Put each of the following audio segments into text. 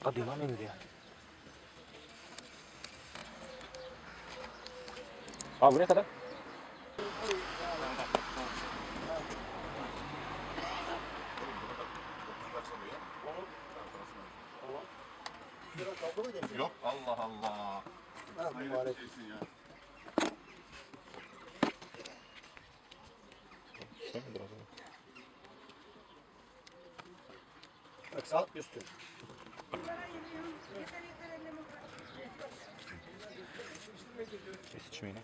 قديمة من دي buraya kadar. Yok Allah Allah. Hayret şeysin ya. Bak saat üstü. İçmeyin.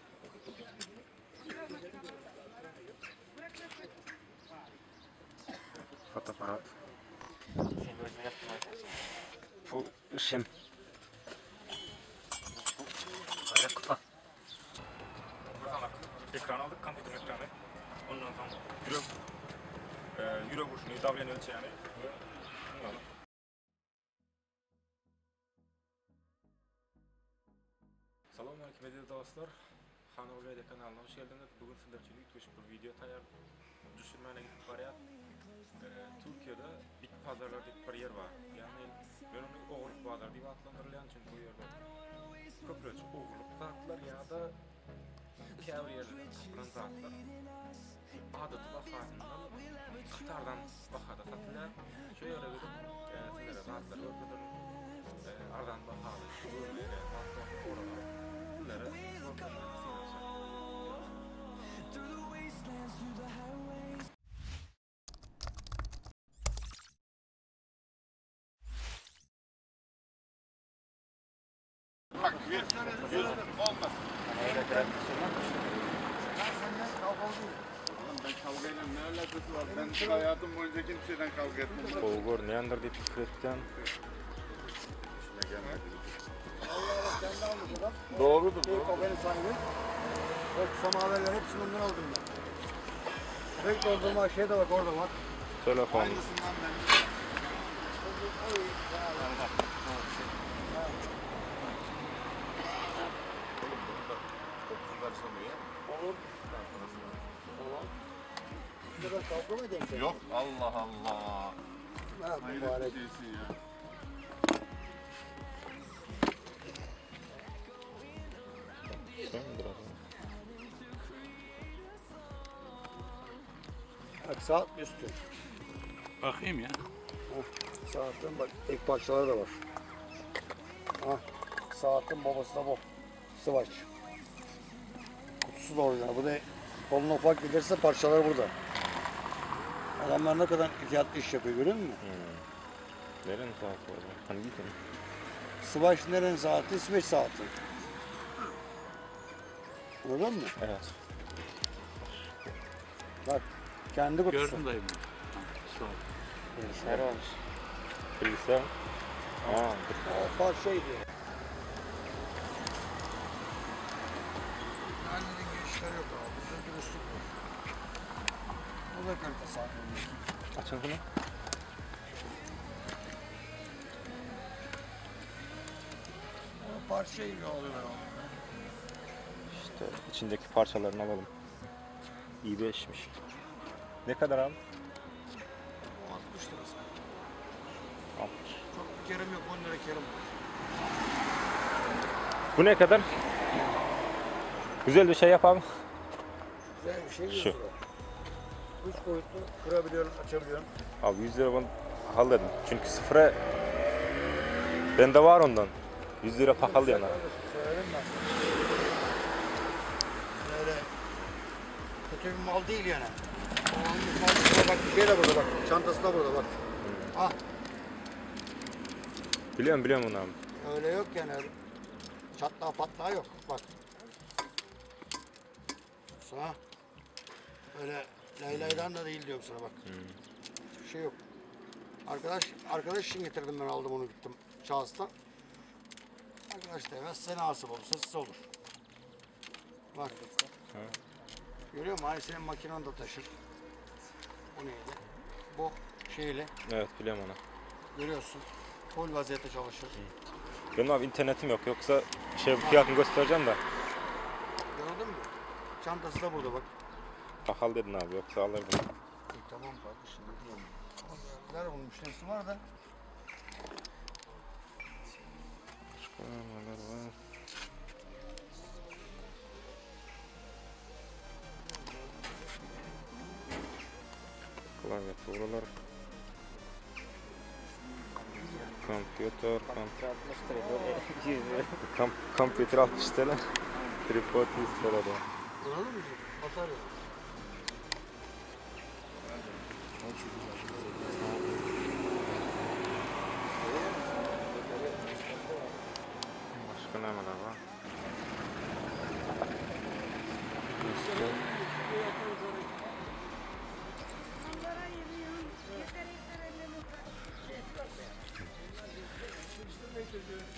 Fotoaparat. Bu ışın. Böyle kupa. Ekran aldık, kompüter ekranı. Ondan sonra yürek vuruşunu, davranı ölçeğini. Selamünaleyküm değerli dostlar. Hanal Gayda kanalına hoş geldiniz. Bugün sizler için bir video tayar düşürmene gidip var ya. Türkiye'de bit pazarlar deyip bir yer var. Yani ben onu oğurluk pazar deyip adlandırılan çünkü bu yerde köprücü oğurluk tatlılar ya da kâvri yerlerden satılan zatlar. Adatı bakımından Katar'dan bakada satılan şöyle gidip sizlere zatları öldürün. Aradan bakada görmeyle bakmak oralar. Bunları sorunlarına sinirsen. Bak yüz olmaz. Ben kavgayla ne alakası var? Ben tüm hayatım boyunca kimseden kavga etmem. Oğur neandır deyip küfretken. Allah kendi almış adam. Doğrudur. O benim sahibi. Bak samaverler hepsini ondan aldım ben. Tek doldurma şey de bak orada bak. Telefon. Aynısından ben. Olur. Tamam. Bir de kavga mı edeyim? Yok Allah Allah. Ha Hayret mübarek. şeysin ya. Bak saat üstü. Bakayım ya. Saatin bak ek parçaları da var. Ha, saatin babası da bu. Sıvaç. Kutusu da orijinal. Bu da koluna ufak giderse parçalar burada. Adamlar ne kadar ihtiyatlı iş yapıyor görüyor musun? Nerenin saati var? Hangi gün? Sıvaç nerenin saati? İsveç saati. Anladın mı? Evet. Bak kendi kutusu. Gördüm dayım. Bilgisayar olmuş. Bilgisayar. Aa, O parçaydı. Annenin girişleri yok abi. Bizde dürüstlük var. Bu da kalite sahibi. açın bunu. O parçayı alıyorlar abi. İşte içindeki parçalarını alalım. İyi beşmiş. Ne kadar abi? O 60 lirası. 60. Çok bir kerim yok 10 lira kerim var. Bu ne kadar? Güzel bir şey yapalım. Güzel bir şey Şu. diyorsun. 3 boyutlu kırabiliyorsun, açabiliyorsun. Abi 100 lira bana halledim. Çünkü sıfıra bende var ondan. 100 lira pahalı yana. Söyledim ben. Böyle kötü bir mal değil yani. Onun mal bak bir şey de burada bak. Çantası da burada bak. Ah Biliyorum onu abi. öyle yok yani. Çatlağı patlağı yok. Bak. Sana öyle laylaydan da değil diyorum sana bak. Bir şey yok. Arkadaş için getirdim ben aldım onu gittim Çağız'dan. Arkadaş demez ne nasip olursa size olur. Bak. Görüyor musun? Hani senin makinen de taşır. Bu neydi? Bu şeyle. Evet biliyorum onu. Görüyorsun. Full vaziyette çalışır. Benim abi internetim yok yoksa fiyatını göstereceğim de. Gördün mü? Çantası da burada bak. Pahalı dedin abi yoksa alırdım. Tamam kardeşim ne diyeyim. Ama bunun müşterisi var da klaviaturalar. Kompüter, kompüter 60 TL. Tripod 100 TL. Anladın mı? Batarya. Başka neler var?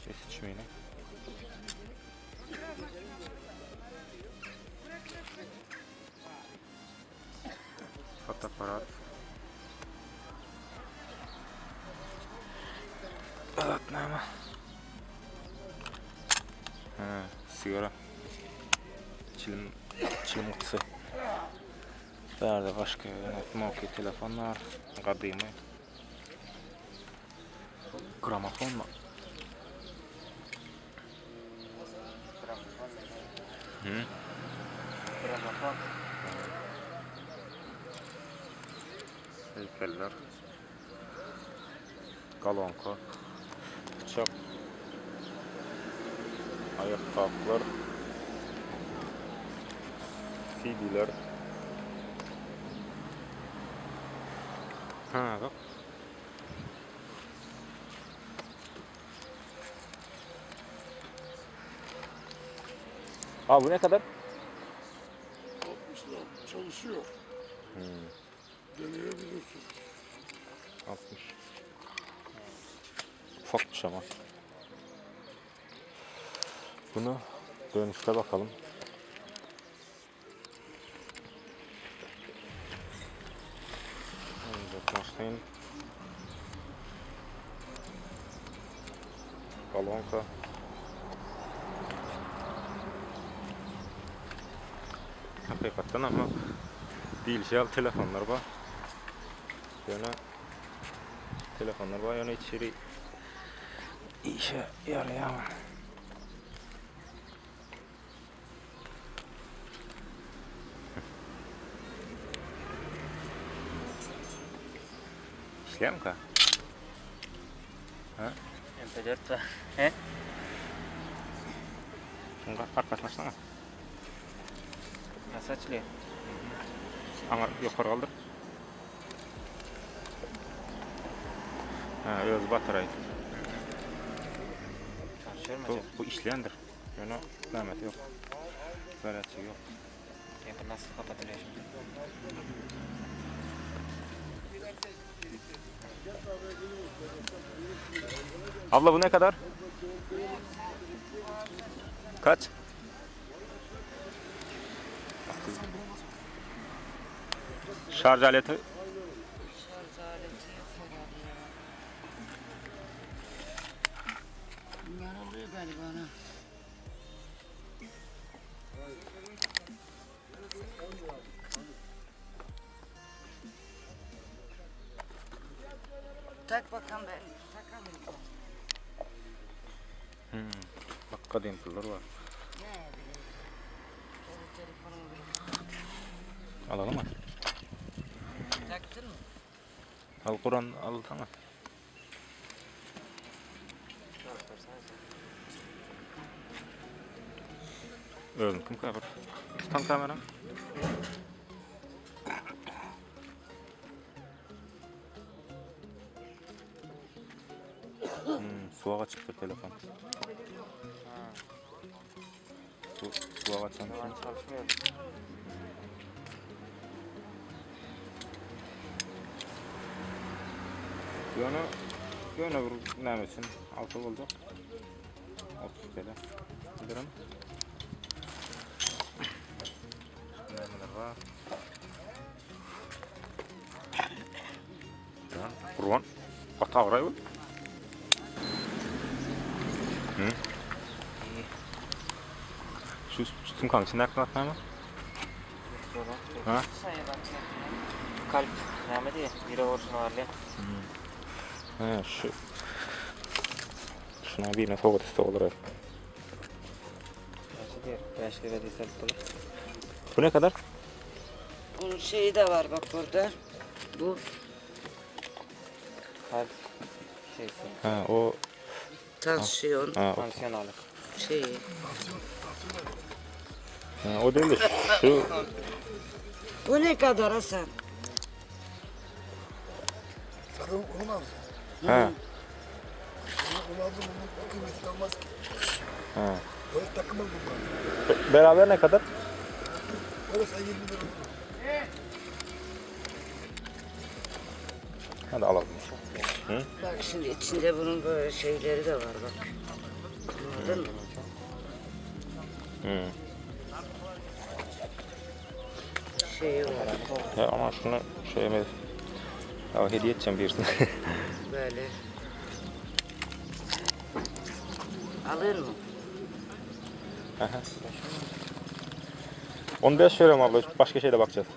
Kesici mi? Fotoaparat. Evet, ne ama? Sigara. Çilim kutusu. Nerede başka Nokia telefonlar, kadimi. Gramofon mu? Gramofon. Heykeller. Kolonka. Bıçak. Ayakkabılar. CD'ler. Ha bak. Abi bu ne kadar? 60 lira çalışıyor. Deneyebilirsin. 60. Ufakmış ama. Bunu dönüşte bakalım. Başlayın. Kolonka. Hakikaten ama değil telefonlar var. Yana telefonlar var, yana içeri işe yarıyor. İşleyen mi ka? Ha? MP4 var. He? Şunga arkadaşlaşsana. Nasıl açılıyor? Ama yukarı kaldır. Ha, öz batarya. Çalışıyor mu Bu, acaba? bu işleyendir. Yana lanet yok. Böylesi yok. Bu nasıl kapatılıyor şimdi? Abla bu ne kadar? Kaç? Şarj aleti. Yanılıyor galiba ana. Tak bakalım ben. Takalım. Bak kadın pullar var. Ne bileyim. Telefonumu bir Alalım mı? taktın mı? Al Kur'an al tamam. Öldüm kim kabur? Tutan kamera. Suağa çıktı telefon. Suağa açan Şu an çalışmıyor. Yöne bir nemesin altı olacak. 30 TL. Bilirim. Nemeler var. Kurban. Kata ağrıyor bu. Şu sumkanın içinde yakın atma mı? Ha? Kalp. Ne diye? Biri orijinal ya. Ha şu. Şuna bir soğuk ateşte olur. Kaçı diyor? 5 lira değil. Bu ne kadar? Bunun şeyi de var bak burada. Bu Kalp şeysi. Ha o tansiyon ha, Tansiyon alır. şeyi. o değil de şu Bu ne kadar Hasan? Zaten onu mu aldın? ha Onu aldım, onun kıymeti kalmaz ki. ha. Böyle takımı bu. Beraber ne kadar? Öyle sen 20 lira. Hadi alalım. Bak şimdi içinde bunun böyle şeyleri de var bak. Anladın mı? Hı. Şeyi var Ya ama şunu şöyle ya hediye edeceğim birisine. böyle. Alır mı? 15 verelim abla. Başka şeyde bakacağız.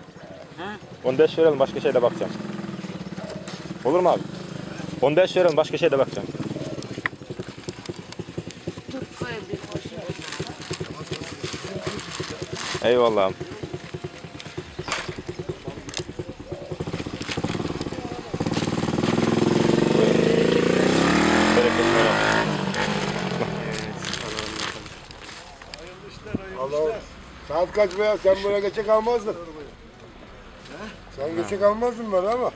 Ha? 15 verelim başka şeyde bakacağım. Olur mu abi? 15 verelim başka şeyde bakacağım. Dur koyayım bir boşuna. Eyvallah abi. Bereket versin. Allah saat kaç veya sen buraya geçe kalmazdın. Sen geçe kalmazdın böyle ama.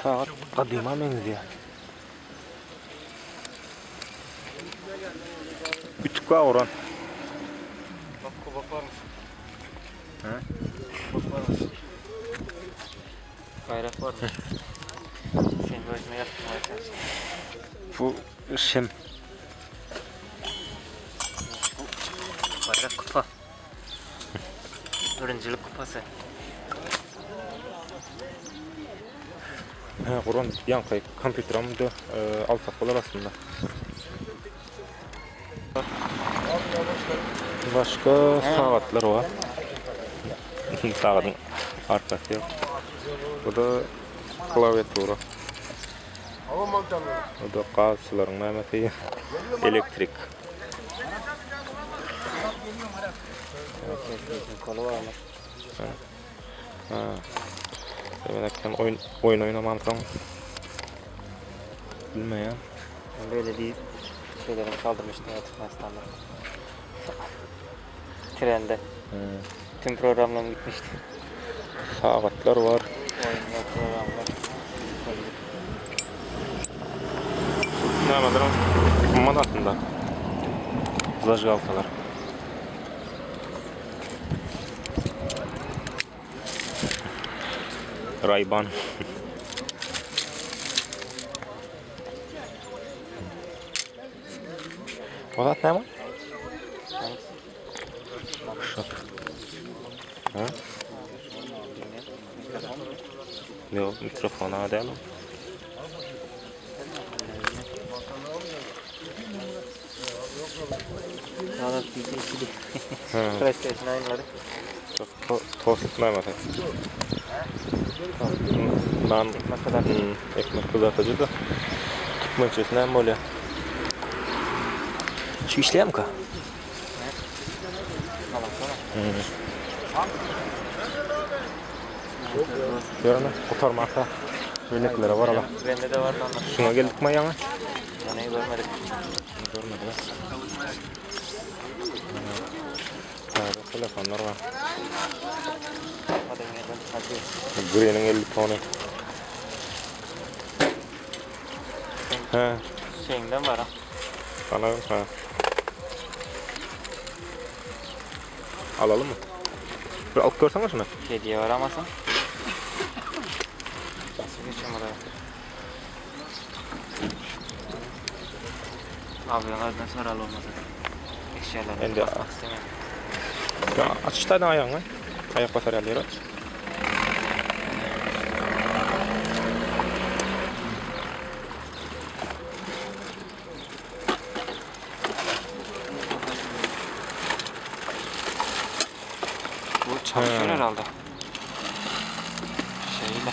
Saat kadima menziyor. Küçük var oran. Bak kubak varmış. He? Kubak varmış. Bayrak varmış. Senin gözüme yaptırmaya çalışıyorum. Bu şem. Bayrak kupa. Birincilik kupası. He, Kur'an yankayı kompüterimde alsak olur aslında. Başka saatler var. Saatin arkası yok. Bu da klaviatura. Hava mantarları. Bu da gazçıların nemeti. Elektrik. Kolu varmış. Ha. Demek oyun oynamamsam bilmeyen. Ben böyle bir şeylerini kaldırmıştım ya Türkmenistan'da. Trende. Tüm programlarım gitmişti. Saatler var. Oyunlar, programlar. Ne ederim? Aman aslında. Zajgaltalar. Ray-Ban. O da ne mi? Şu. Ha? Yok, mikrofon değil mi? Valla PlayStation Ha. PlayStation oyunları. Tost ne mi? Ben Ne kadar ekmek kızartıcı da tutmak için hem böyle. Şu işleyen mi ka? Görünür, kurtarmakta örneklere var ala. Bende de vardı onlar. Şuna geldik mi yana? Yanayı görmedik. Görmedim. Evet, telefonlar var. Hadi gelin. Hadi. Gri'nin 50 tonu. He, Şeyinden var ha. bana ha. Alalım mı? Bir alıp görsene şunu. Hediye var ama sen. Nasıl geçeceğim oraya? Avyolardan sonra olmasa da. Eşyalarını Ben de- basmak istemiyorum. Ya aç işte ayağını. Ayak bataryayı aç. Bu çalışıyor He. herhalde. Şeyle.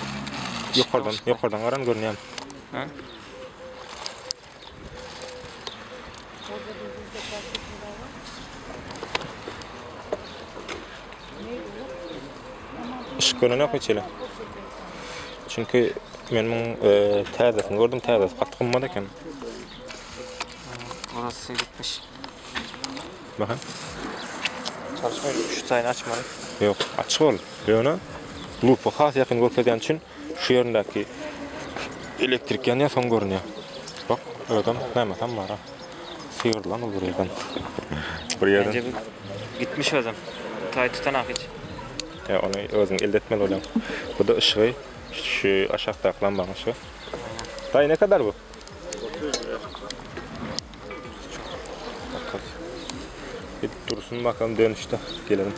Yukarıdan varan görünüyor. He? ışık görünüyor mu içeri? Çünkü ben bunun təzəsini gördüm, təzəsi qatı qınmadı eken. Orası bitmiş. Bakın. Çalışmıyor. Şu tayını açmadım. Yok, açık ol. Yana lupu has yakın görkezgen için şu yerindeki elektrik yanıyor, son görünüyor. Bak, ödem hemen var ha. Sıyırılan olur yerden. Bir yerden. Bence bu gitmiş o zaman. Tay tutanak hiç. Ya onu özün elde etmeli olayım. Bu da ışığı, şu aşağıda aklanban ışığı. Dayı ne kadar bu? 30 lira. Bir dursun bakalım, dönüşte gelelim.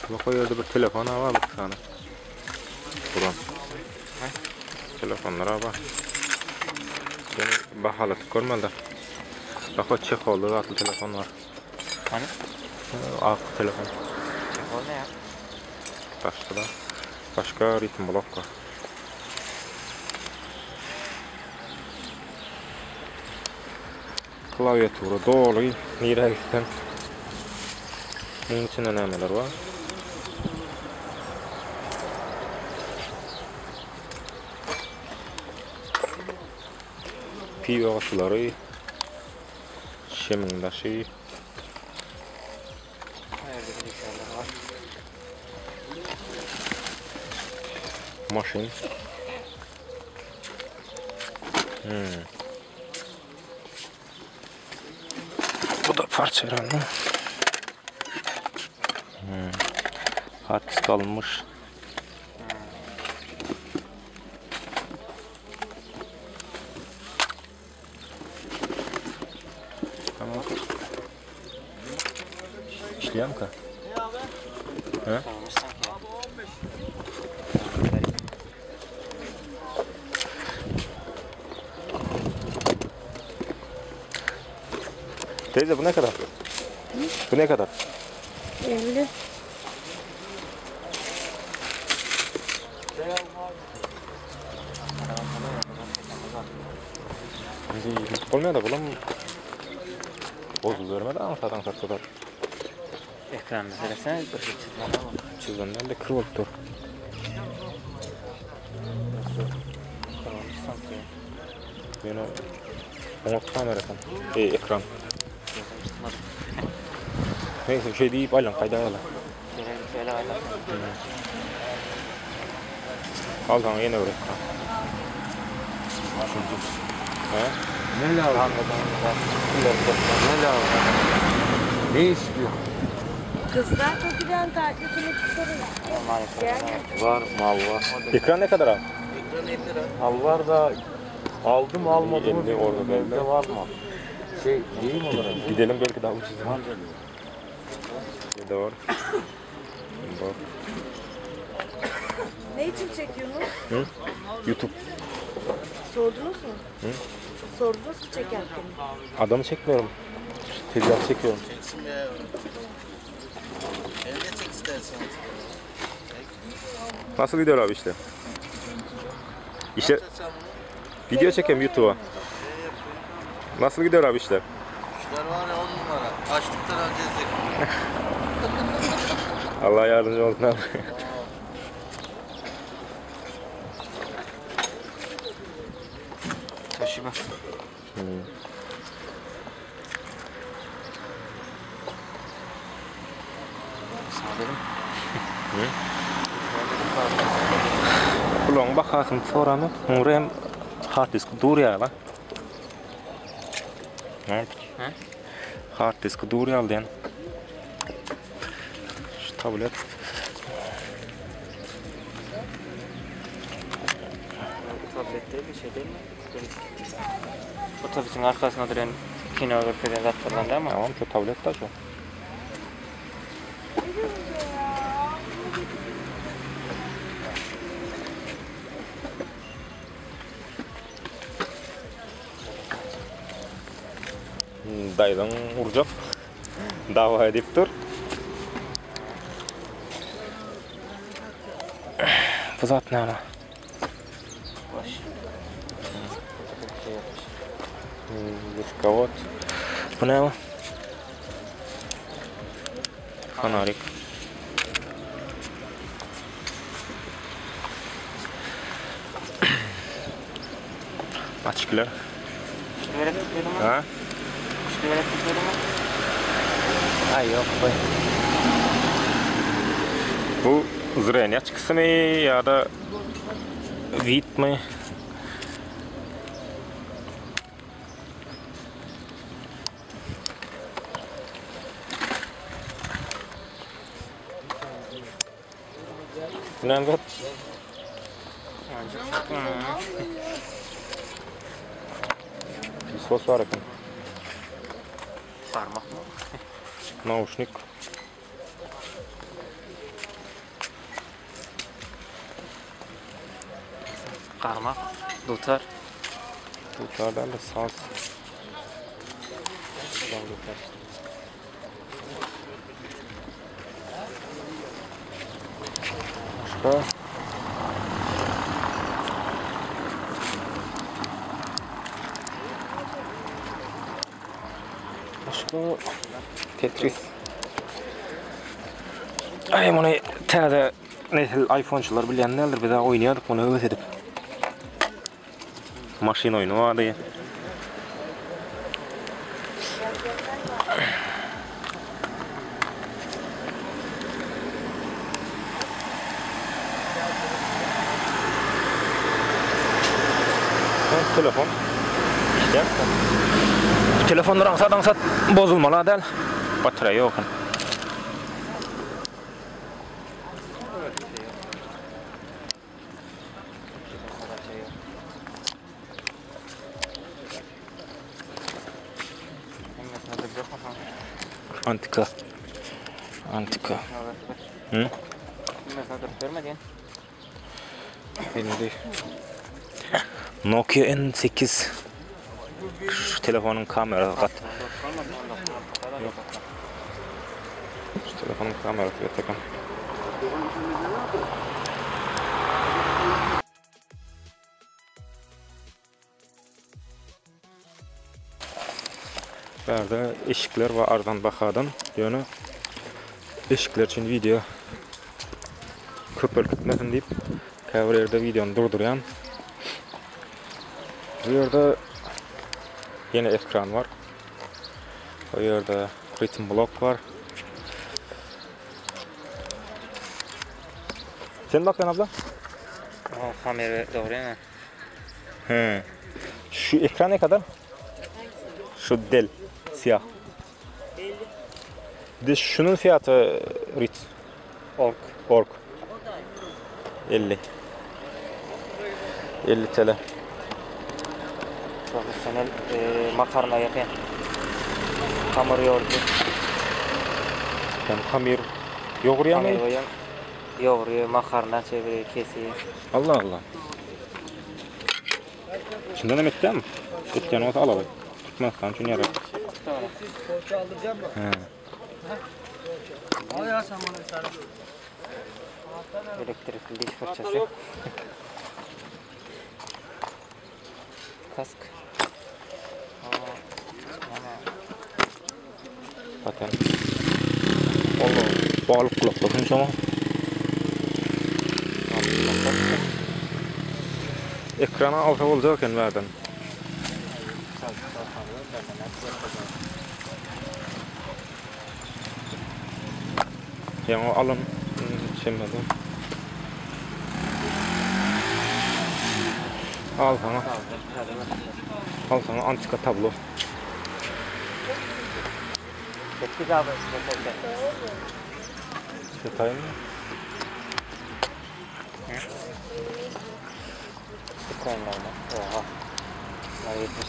Bak o yerde bir telefon var bir tane. Buradan. Telefonlara bak. Beni bahalı görmedi. Bak o Çehovlu akıllı telefon var. Hani? Akıllı telefon. O ne ya? Başka ritim blok var. Klaviatura dolu. Nire gitsen. Bunun için önemliler var. Pivo suları. Şemin daşı. Evde bilgisayarlar var. Maşin. Bu da parça herhalde. Hard disk alınmış. Tamam. İşleyen mi? Olmuş sanki ya. Teyze bu ne kadar? Bu ne kadar? 50. Olmuyor da bulam bozul vermedi ama satan sattılar. Ekran meselesine bir şey çizmedi ama. Çizimden de kırılıp dur. Kırılmış sanki. Yine onu kamerasın. Ekran. Gözüm tutmadı. Neyse şey deyip alın kayda alın. Gene git öyle aylar. Al sana yine öyle. He? Ne lazım? Ne lazım? Ne istiyor? Kızlar Toki'den taklitini sorun. Maalesef. Var, mal var. Ekran ne kadar abi? Mal var da aldım almadım mı? 50 orada belli. Bende var mı? Şey değil mi olarak? Gidelim belki daha ucuz. Bir de var. Bak. Ne için çekiyorsunuz? Hı? YouTube. Sordunuz mu? Hı? Sordunuz mu çekerken? Adamı çekmiyorum. Tezgah çekiyorum. Nasıl gidiyor abi işte? İşte video çekeyim YouTube'a. Nasıl gidiyor abi işte? İşler var ya 10 numara. Açlıktan öleceğiz. Allah yardımcı olsun abi. Toshiba. Sana dedim. Hı? Kulağın bakasın sonra mı? RAM hard disk dur ya lan. Ne? Hard disk dur ya lan. Şu tablet. Tablet değil bir şey değil mi? Otobüsün arkasında duran kino görkeden zatlardan değil mi? Tamam şu tablet de şu. Dayıdan vuracak. Dava edip dur. Bu zat ne ama? Boş. Burada bir şey yapmış. Dışkavot. Bu ne? Fanarik. Açıklar. Şöyle tutuyordum mu? Ha? Şöyle tutuyordum mu? Ay yok koy. Bu zreniya çıkısı mı ya da vit mi? Ne var? Bir sos var yakın. Parmak mı? Наушник. Karmak. Dutar. Tutardan da saz. Başka? Başka? Tetris. Ay bunu tane iPhone'çular bilyenlerdir. Bir daha oynuyorduk bunu öğüt edip. Maşin oyunu vardı ya. Telefon. İşte. Telefonlar ansat bozulmalı değil. Batarya yok. Antika. Antika. Hı? Mesela durup görmedin. Şimdi Nokia N8. Şu telefonun kamerası kat. Şu telefonun kamerası takım. Burada eşikler var ardan bakadan. Yani eşikler için video köpül gitmesin deyip kavrayırda videonu durduruyan. Bu yerde yine ekran var. Bu yerde ritim blok var. Sen bakın abla. O kamera doğru mu? He. Şu ekran ne kadar? Şu del siyah. Bir de şunun fiyatı Rit. Ork. 50. 50 TL. Profesyonel makarna yapan. Hamur yoğurdu. Yani hamir yoğuruyor mu? Yoğuruyor, makarna çeviriyor, kesiyor. Allah Allah. İçinden de etten mi? Etten olsa alalım. Tutmazsan çünkü yarar. Poğaça aldıracağım mı? He. Al ya sen bana bir tane. Elektrikli diş fırçası. Kask. Bakın. Allah. Balık kulaklık ama. Ekrana alta olacak verden. Yani alın şimdi. Al sana antika tablo. Çok abi. Detaylı mı? Koyunlar mı? Oha.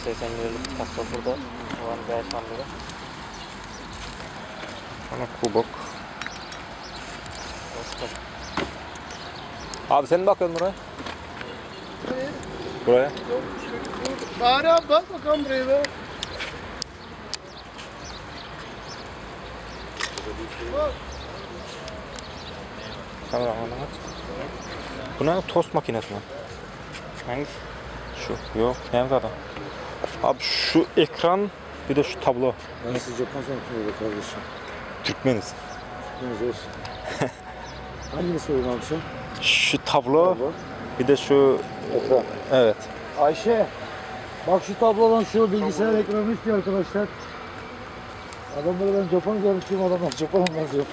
70-80 liralık taksa burada. O an 5 lira. Ana kubok. Abi sen bakıyorsun buraya. Buraya. Bari abi bak bakalım buraya be. Sana bak. Bu ne? Tost makinesi mi? Hangisi? Şu. Yok. Hem zaten. Abi şu ekran bir de şu tablo. Nasıl Japon sanatını kardeşim? Türkmeniz. Neyse. Hangini söyleyeyim abi sen? Şu tablo bir de şu Ekran. evet. Ayşe, bak şu tablodan şu bilgisayar ekranını istiyor arkadaşlar. Adamları ben Japon görmüştüm, adamlar Japon'a benziyor.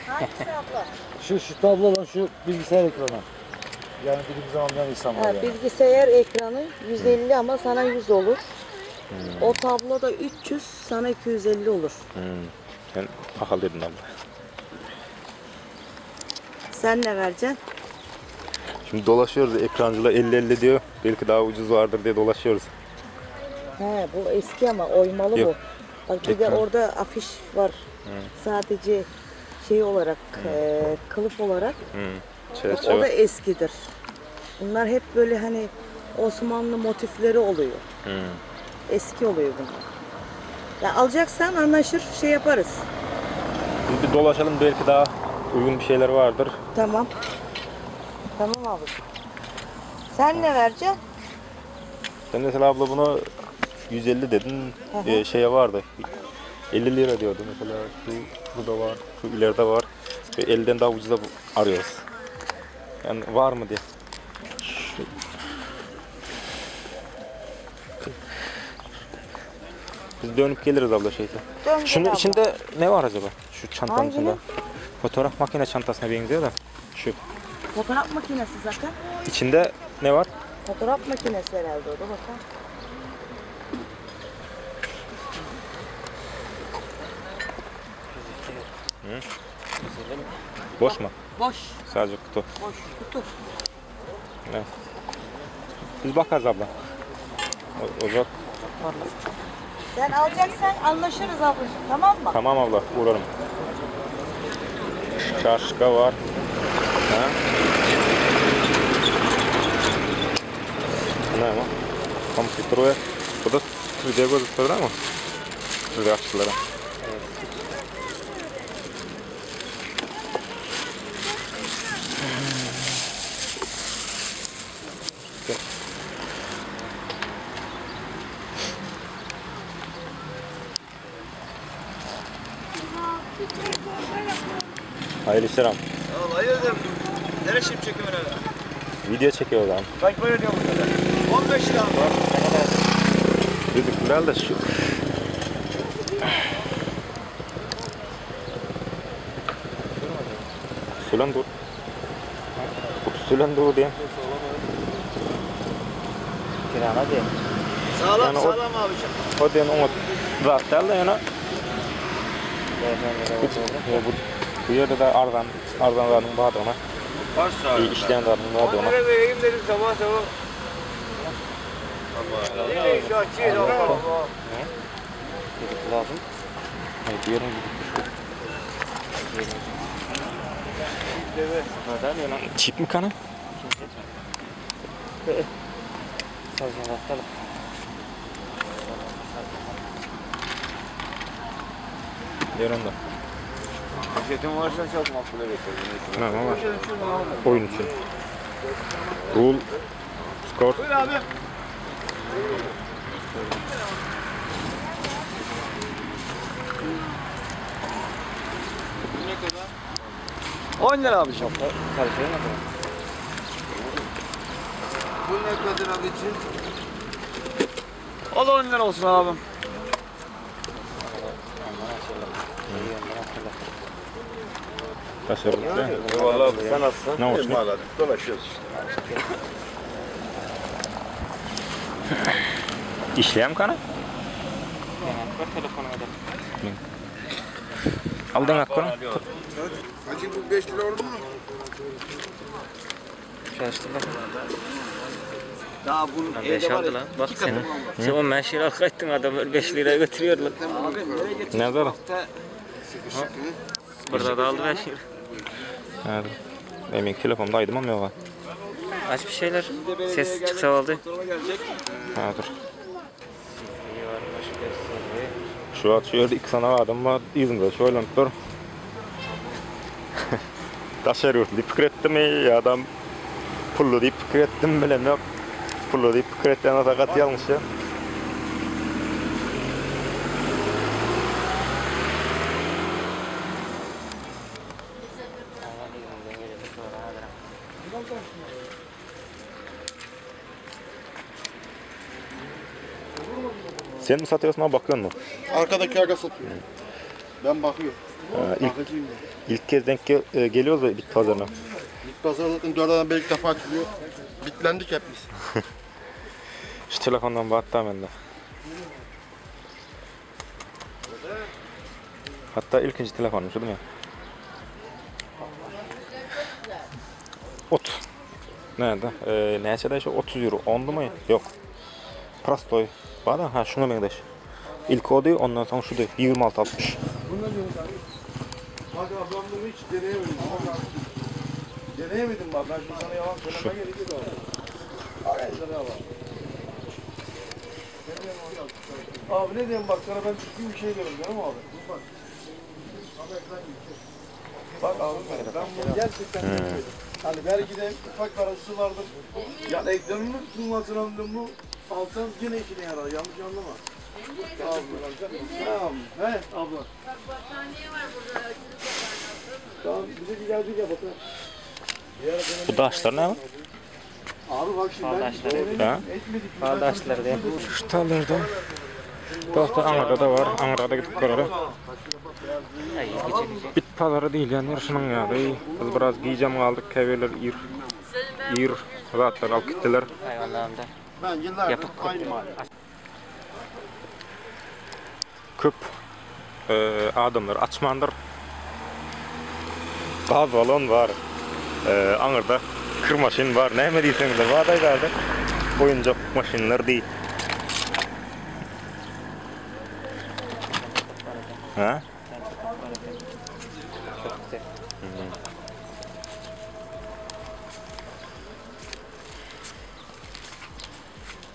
Hangisi abla? Şu tablodan şu bilgisayar ekranı. Yani dilimizi anlayan insanlar Ha, yani. bilgisayar ekranı 150 ama sana 100 olur. O tabloda 300, sana 250 olur. Sen akıl dedin abla. Sen ne vereceksin? Şimdi dolaşıyoruz ekrancılar 50-50 diyor. Belki daha ucuz vardır diye dolaşıyoruz. He, bu eski ama oymalı Yok. bu. Bak bir de Ekran. orada afiş var. Sadece şey olarak, kılıf olarak. Bak, o da Çerçeve. eskidir. Bunlar hep böyle hani Osmanlı motifleri oluyor. Eski oluyor bunlar. Ya alacaksan anlaşır, şey yaparız. Biz bir dolaşalım belki daha uygun bir şeyler vardır. Tamam. Tamam abi. Sen ne vereceksin? Sen mesela abla bunu 150 dedin. Şeye vardı. 50 lira diyordu mesela. Şu burada var, şu ileride var. Ve 50'den daha ucuza arıyoruz. Yani var mı diye. Şu... Biz dönüp geliriz abla şeyde. Dön Şunun gel abla. içinde ne var acaba? Şu çantanın Hanginin? içinde. Fotoğraf makine çantasına benziyor da. Şu. Fotoğraf makinesi zaten. İçinde ne var? Fotoğraf makinesi herhalde o da bakalım. Boş mu? Boş. Sadece kutu. Boş kutu. Evet. Biz bakarız abla. O zaman Sen alacaksan anlaşırız ablacığım, tamam mı? tamam abla uğrarım. Şaşka var. Ha? Ne ama? Kompütörü. Bu da video gözüküyor ama. Size açtılar. Hayırlı işler abi. Hayırdır? Nereye şimdi çekiyorsun öyle? Video çekiyoruz abi. Kaç para ödüyor burada? 15 lira. Dedik herhalde şu. Sulan dur. Sulan dur diye. Kirana diye. Sağlam Yani o- sağlam abicim. O diyen onu zaten da yana. Beyefendi Bu yerde de Ardan Radın vardı ona. Baş sağ İyi işleyen Radın vardı ona. vereyim dedim sabah sabah. Ne iş açıyız ama. lazım. Hayır diyorum. Neden yana? Çip mi kanı? Sazına bakalım. Diyorum da. Poşetin varsa çok makbule geçelim. Tamam ama oyun için. Rule. Score. Buyur abi. 10 lira abi şapka. Karışıyor mu? Bu ne kadar abicim? O da 10 lira olsun abim. Başarılı. Eyvallah abi. Sen nasılsın? Ne olsun? Eyvallah. Dolaşıyoruz işte. İşleyen kanı? Ver telefonuma da. Aldın hakkını. Hacı bu 5 lira oldu mu? Çalıştım bak. Daha bunun Lan 5 aldı lan. Bak senin. Sen 15 lira kaçtın adamlar 5 liraya götürüyorlar. Nerede lan? Burada da aldı 5 lira. Nerede? Emin telefondaydım ama yok. Aç bir şeyler. Ses çıksa oldu. Ha dur. Şu an şu yerde 2 tane adam var. İzmir'de şöyle dur. Taşer yurtlu fikir etti mi ya adam pullu deyip fikir ettim bilem yok. Pullu deyip fikir ettiğine fakat yanlış ya. Sen mi satıyorsun ama bakıyorsun mu? Arkadaki aga satıyor. Ben bakıyorum. İlk, ilk kez denk geliyoruz da bit pazarına. Bit pazarı zaten 4 aydan beri ilk defa açılıyor. Bitlendik hep biz. Şu telefondan baktım ben de. Hatta ilkinci telefonum şu değil mi? Ot. Nerede? Neyse de şu 30 euro. Ondu mu? Yok. Prostoy. Var da ha şunu ben de. İlk o diyor, ondan sonra şu diyor. 26.60. Bak ablam bunu hiç deneyemedim. Deneyemedim bak. Ben şimdi sana yalan söylemeye gerek yok abi. Abi ne diyeyim bak sana ben ciddi bir şey diyorum canım abi. Bak. Bak abi ben bunu gerçekten bilmiyorum. Hani belki de ufak parası vardır. Ya ekranını kullanırsam bu alsam yine işine yarar. Yanlış anlama. Tamam. He abla. Bak battaniye var burada. Tamam bize bir geldik ya bakın. Bu taşlar ne var? Abi bak şimdi ben Bağdaşları. Ha? etmedik. Bağdaşları diye. Şu tarlarda. Bak Ankara'da da var. Ankara'da gidip görürüm. Ay, geçecek. Bit pazarı değil yani yarışının ya. Biz biraz giyeceğim aldık. Keveler, ir zatlar alıp gittiler. Hayvanlarında. Ben yıllardır Yapıp aynı mahalle. Köp adamlar açmandır. Gaz balon var. Anırda kır maşin var. Ne mi diyseniz de var da oyuncak maşinler değil. Ha? Çok güzel.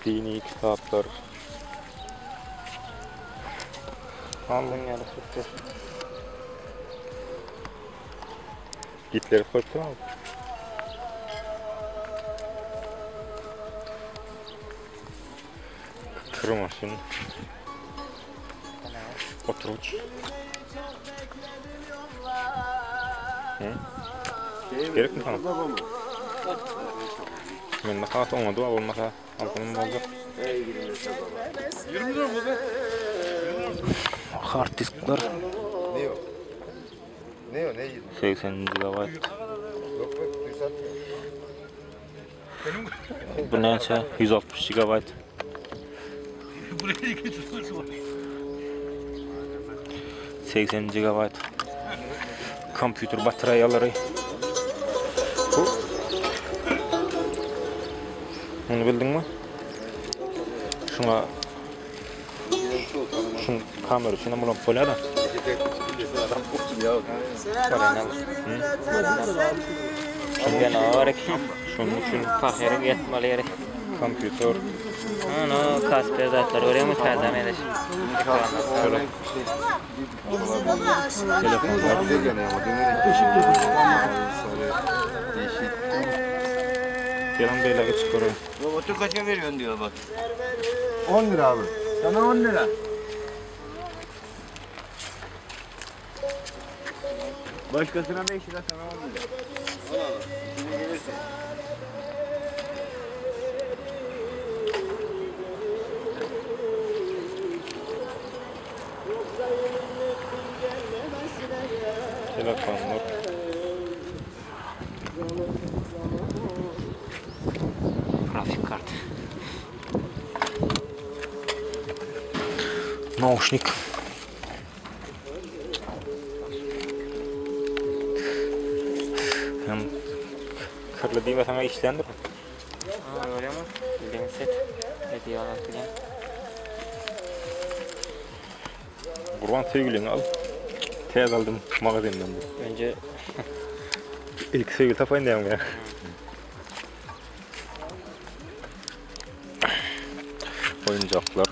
Dini kitaplar. Aldın yani süper. Gitleri koyup mu? Kır maşin. Oturuç. Gerek mi sana? Ben de kağıt olmadı, olmasa altınım olacak. 20 lira mı be? Hard diskler Ne o? Ne o? Ne yedin? 80 GB. Yok be, kutuyu satmıyor. Bu neyse 160 GB. 80 GB. Kompüter bataryaları. Bu. Bunu bildin mi? Şuna kamera içine bunu koyar da. Ben ağır ki. Şunun için Kahverengi yetmeli yeri. kompüter. Ano kasper zatlar oraya mı tazam ediş? Telefonlar. Güzel gene ama dönerek. Gelen böyle çıkarıyor. Robotu kaça veriyorsun diyor bak. 10 lira abi. Sana 10 lira. Başkasına 5 lira, sana 10 lira. Şimdi gelirse. Telefonlar. Grafik kart. Naушник. Hem kırlı değil ve sana işlendir mi? Öyle mi? Bildiğin set. Hediye olarak bilen. Kurban sevgilini al. Tez aldım magazinden de. Önce İlk sevgili tapayın diyeyim ya. Oyuncaklar.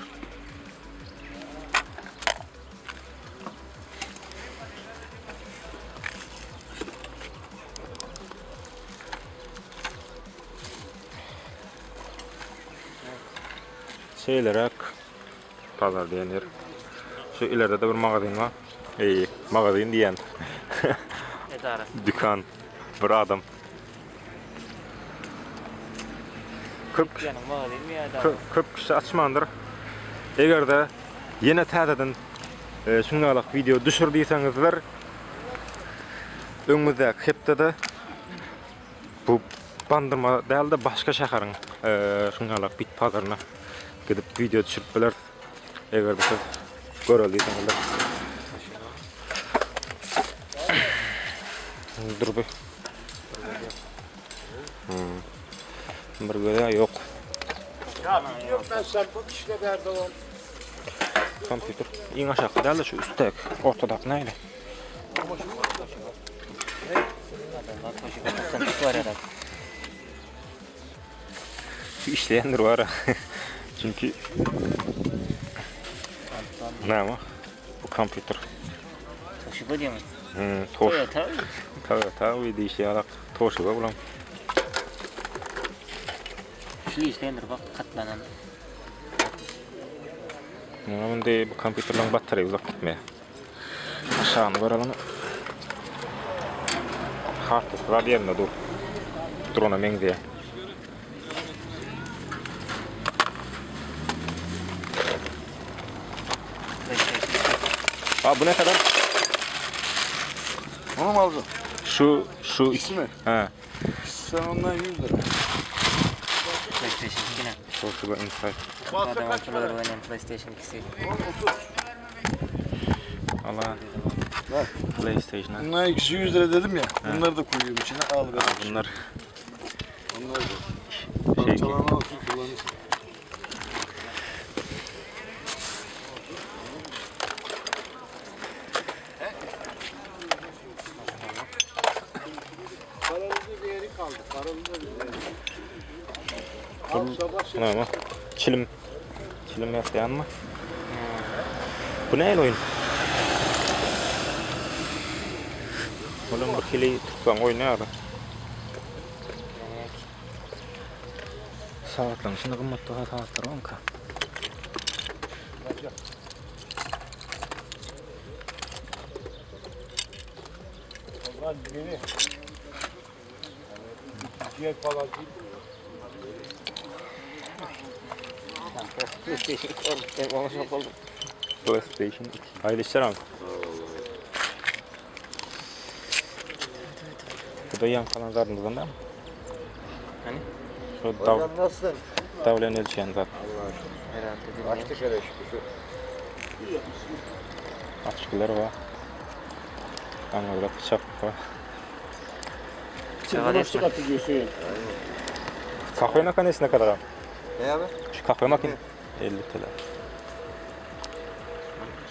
Şeyler pazar diyen yer. Şu ileride de bir magazin var. Magazin diyen. idare. Dükkan. Bir adam. 40 Yanım var değil mi ya da? 40 kişi açmandır. Egerde yine täzeden şungalyk video düşürdiýseňizler öňüňizde hepde bu bandırma däl de başga şäheриň şungalyk bit pazaryna gidip video düşürip biler. Egerde siz göreldiýseňizler. Dur be. Bir göre yok. Ya biliyorum ben sen bu kişide derdi olan. Kompüter. İn aşağı däl de şu üstteki ortadak näyle? Şu işleyendir var. Çünkü näme? Bu kompüter. Toshiba diými? Toş. Toyota. Toyota we diýýär. Toshiba bulan. Şu işlendir bak katlanan. Näme bu kompüterden bataryýa uzak gitmeýär. Aşağını göralım. Hard disk var yerinde dur. Drona meňzeýär. Bu ne kadar? Onu mu aldın? Şu İkisi mi? He. Sen ondan 100 lira. PlayStation 2'ne. Toshiba Insight. Adam akıllı oynayan PlayStation 2'si. Allah. PlayStation'a. Bunlar ikisi 100 lira dedim ya. Bunları da koyuyorum içine. Al be. Bunlar Onlar da. şey Parçalarını al kullanırsın. Kararında bir yeri kaldı. Kararında bir yeri. Ama çilim yapmayan mı? Bu ne oyun? Oğlum bir hili tutsan oynuyor. Saatlan şimdi kımmat daha saatlar var mı ka? Lan biri. Ciğer falan değil. PlayStation 2. Hayırlı işler abi. Bu da yan falan zarınızdan değil mi? Hani? Şu Nasılsın? davlen ölçüyen zaten. Herhalde bilmiyorum. Açtı şöyle şükür. Açıklar var. Anlarda bıçak var. Çava Başlık atıyorsun ya. Kahve makinesi ne kadar abi? Ne abi? Şu kahve makinesi 50 TL.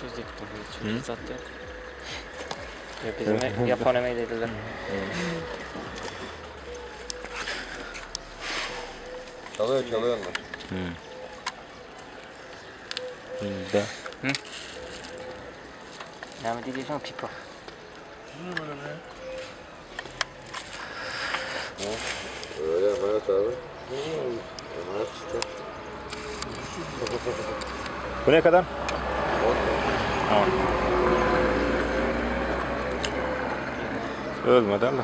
Çözecek tabii. Çözecek zaten. Bizim Japon emeği dediler. Çalıyor onlar. Bizde. Ne mi diyeceğim pipo. Öyle Mehmet abi. Mehmet işte. Bu ne kadar? 10. Ölmeden de.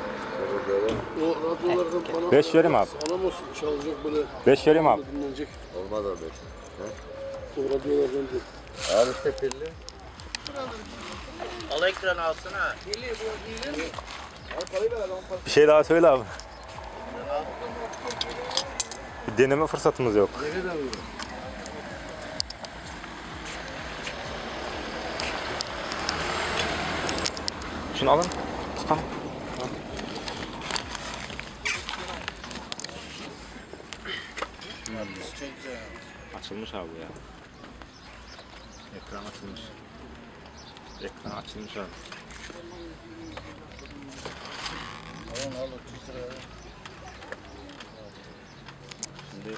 O radyolardan falan 5 vereyim abi. alamazsın. Çalacak böyle 5 vereyim abi. dinlenecek. Olmaz abi. O radyolardan değil. Abi işte pilli. Al ekranı alsana. Bir şey daha söyle abi. Bir deneme fırsatımız yok. Şunu alın. Tutalım. Açılmış abi ya. Ekran açılmış. Ekran açılmış abi. Şimdi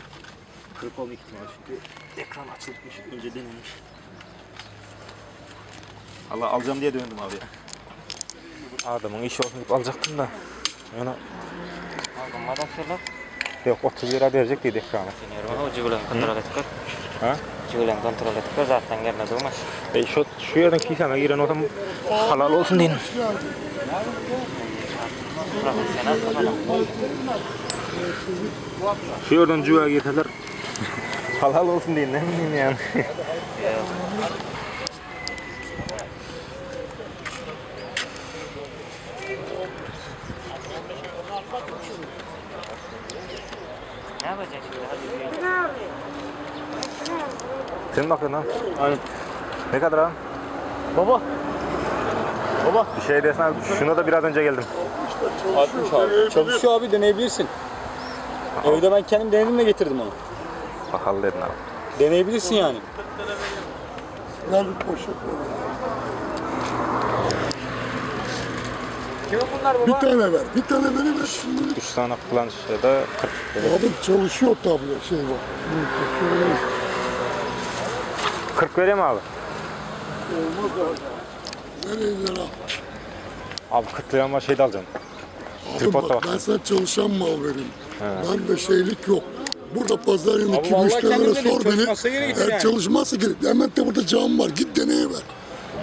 kırık olma ihtimali çünkü ekran açılmış, önce denilmiş. Allah alacağım diye döndüm abi ya. Adamın işi olsun deyip alacaktım da. Yani Algınmadan söylep. yok 30 lira verecek dedi ekranı. Deniyorum ama ucuğulen kontrol ettik. Ha? Ucuğulen kontrol ettik. Zaten gelmedi olmaz. Şu yerden kiseme giren adam halal olsun deyin. Profesyonel kafadan. Şu yerden cüva getirler. Halal olsun deyin, ne bileyim yani. Ne yapacaksın şimdi? Hadi bir Sen bakın lan. Aynen. Ne kadar ha? Baba. Baba. Bir şey desene, şuna da biraz önce geldim. 60 abi. Çalışıyor abi, deneyebilirsin. Evde ben kendim denedim de getirdim onu. Bakalım dedin abi. Deneyebilirsin yani. Ver bir poşet. Bir tane ver. Bir tane verir ver şimdi. 3 tane kullanış ya da 40 dedi. Abi çalışıyor tablo şey var. 40 vereyim abi. Olmaz abi. Nereye lira? Abi 40 lira ama şey de alacağım. Abi Tripod da bak var. ben sana çalışan mal vereyim. Ben de şeylik yok. Burada pazar yanındaki vallahi müşterilere kendim dedim, sor beni. çalışmazsa geri gitsin Eğer yani. çalışmazsa geri. Hemen de burada cam var. Git deneye ver.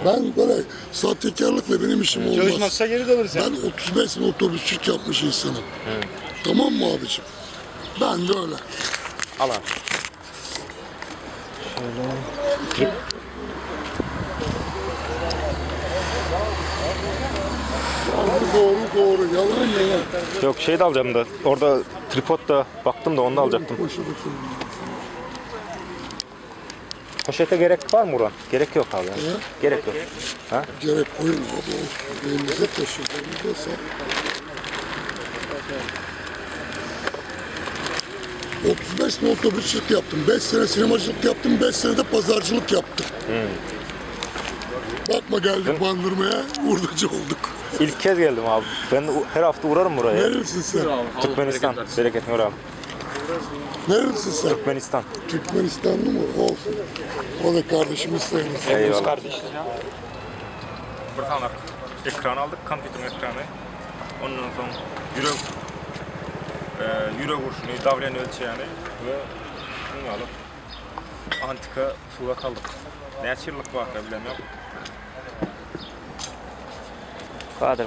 Ben böyle sahtekarlıkla benim işim olmaz. Çalışmazsa geri dönürsen. Ben 35 sene otobüsçülük yapmış insanım. Tamam mı abicim? Ben de öyle. Al abi. Doğru. Yalan yalan. Yok şey de alacağım da. Orada tripod da baktım da onu da alacaktım. Poşete koyun. Poşete gerek var mı Uran? Gerek yok abi. Gerek yok. Ha? Gerek koyun abi. Olsun. Elinize taşıyın. Elinize sağ. 35 sene otobüsçülük yaptım. 5 sene sinemacılık yaptım. 5 sene de pazarcılık yaptım. Bakma geldik bandırmaya. Hurdacı olduk. İlk kez geldim abi. Ben her hafta uğrarım buraya. Nerelisin sen? Türkmenistan. Bereketini uğrarım. Nerelisin sen? Türkmenistan. Türkmenistanlı mı? Olsun. O da kardeşimiz sayılır. Eyvallah. Bir tane ekran aldık, kompüter ekranı. Ondan sonra yürek vuruşunu, davranı ölçeğini ve bunu alıp antika surat aldık. Ne açırlık var da bilemiyorum. Vardır.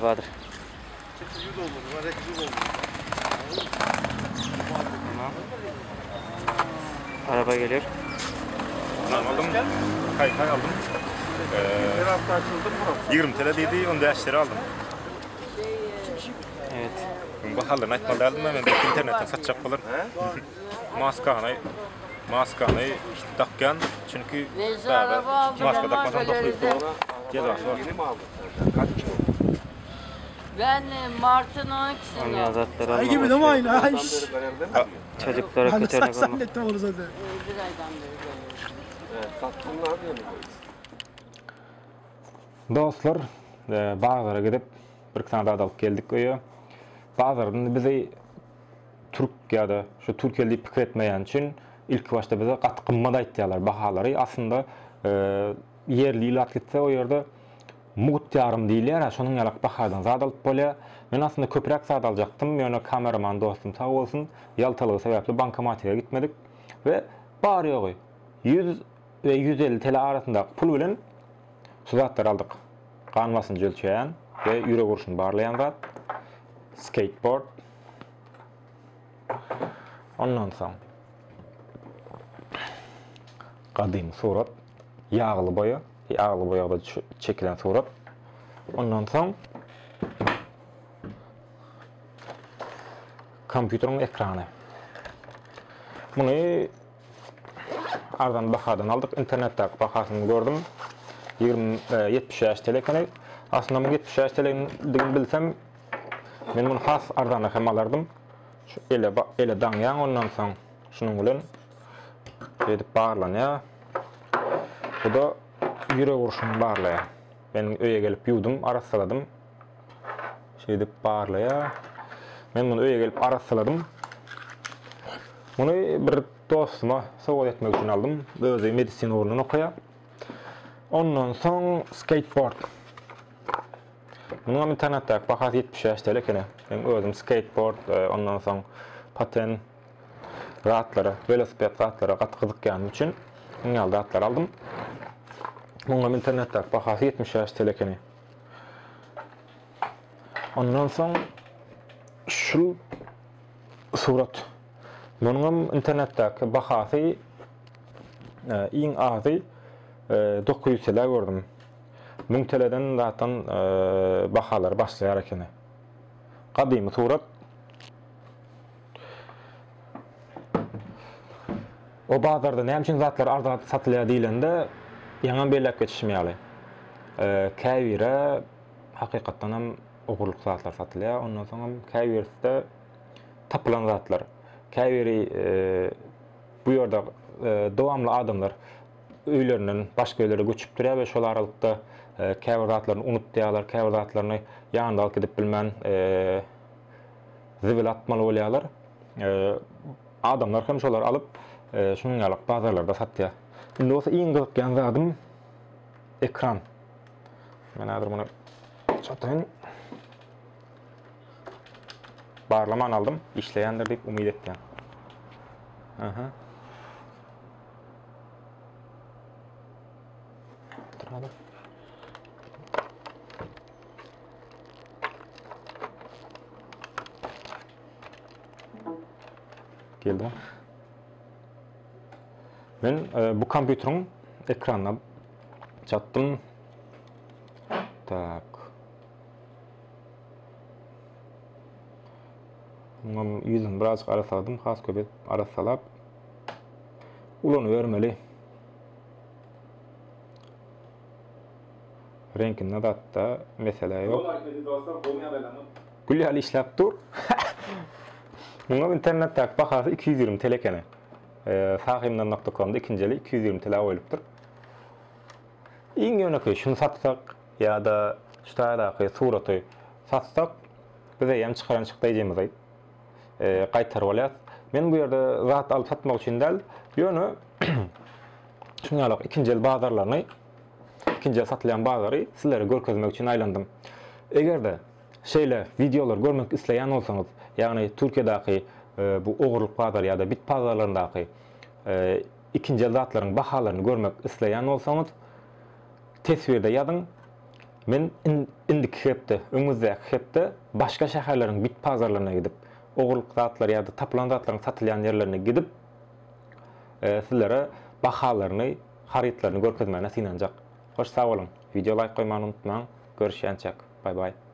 Araba geliyor. Aldım, kay aldım. 20 TL dedi, 15 lira aldım. Evet. Bakalım, aytmalı aldım ben de internetten satacak kalır. Maskanı takkan çünkü maska takmadan dokuyup cezası var. Ben Mart'ın 12'sinde. Onun yazatları Ay gibi değil mi aynı? Ay. Çocuklara Ben de kötü örnek olmak. zannettim onu zaten. Bir aydan beri geliyor. Dostlar, bazılara gidip bir tane daha alıp geldik öyle. Bazılardan bize Türkiye'de, şu Türkiye'li fikir etmeyen için ilk başta bize kat kımmada ettiler bahaları. Aslında yerli ilat gitse o yerde muht yarım değil yani. Şunun yalak bahardan zat alıp böyle. Ben aslında köprek zat alacaktım. Yani kameraman dostum sağ olsun. Yaltalığı sebeple bankamatiğe gitmedik. Ve bağırıyor. 100 ve 150 TL arasında pul bilen şu zatları aldık. Kanvasını ölçeyen ve yürek vuruşunu bağlayan zat. Skateboard. Ondan sonra kadim surat, yağlı boyada çekilen surat. Ondan sonra kompüterin ekranı. Bunu ardan bahadan aldık. İnternette bahasını gördüm. 75 TL. Aslında bu 75 TL'ni bilsem ben bunu has ardan hem alardım. Şu ele danyan ondan sonra şunun bilen edip bağlanıyor. Bu da yürek vuruşunu bağlıyor. Ben öye gelip yudum, arasaladım. Edip bağlıyor. Ben bunu öye gelip arasaladım. Bunu bir dostuma soğuk etmek için aldım. Böyle medisin uğruna okuya. Ondan sonra skateboard. Bunun internette bahası 75 TL kene. Ben özüm skateboard, ondan sonra paten rahatları, velosiped rahatları katkıdık geldiğim için bunun rahatlar aldım. Bunun internette bahası 75 TL kene. Ondan sonra şu surat. Bunun internette bahası iň azy 900 TL gördüm. 1000 TL'den zaten bahalar başlaýar ekeni. Gadymy surat. O bazarda näme üçin zatlar arzat satylýar diýilende ýaňa belläp geçişmeýäli. Käbire hakykatdan hem ogurluk zatlar satylýar. Ondan soň käbirde tapylan zatlar. Käbiri bu ýerde dowamly adamlar öýlerinden başga öýlere göçüp durýar we şol aralykda käbir zatlaryny unutýarlar, käbir zatlaryny ýanynda alyp gidip bilmän zibil atmaly bolýarlar. Adamlar hem şolar alyp şuňalyk bazarlarda satýar. Indi olsa iň gyzykýan zadym ekran. Men häzir muny çataýyn. Barlaman aldım, işleýändir diýip umyt etdim. Aha. Turady. Geldi. Men bu kompýuteriň ekranyna çattım. Tak. Yüzüm birazcık arasaladım, has köpet arasalap ulany vermeli. Renkinde da mesele yok. Gülýäli işläp dur. Muňa internetde bahasy 220 TL ekeni. Sahimdan.com'da ikinjeli 220 TL goýulypdyr. Iň ýöneköy şunu satsak ýa-da şutada suraty satsak bize ýam çykaran çykdaýjymyz. Qaytar bolýar. Men bu ýerde zat alyp satmak üçin däl, ýöne şuňalyk ikinjel bazarlaryny, ikinjel satylýan bazary sizlere görkezmek üçin aýlandym. Egerde şeýle videolar görmek isleýän bolsaňyz, ýagny Türkiýedaky bu ogurluk bazary ýa-da bit bazarlaryndaky ikinjel zatlaryň bahalaryny görmek isleýän bolsaňyz, tesbirde ýazyň. Men indiki hepde, öňümüzdäki hepde başga şäherleriň bit bazarlaryna gidip ogurluk zatlar ýa-da tapylan zatlaryň satylýan ýerlerine gidip sizlere bahalaryny, haritlaryny görkezmäne synanjak. Hoş sag bolun. Video like goýmany unutmaň. Görüşýänçek. Bye bye.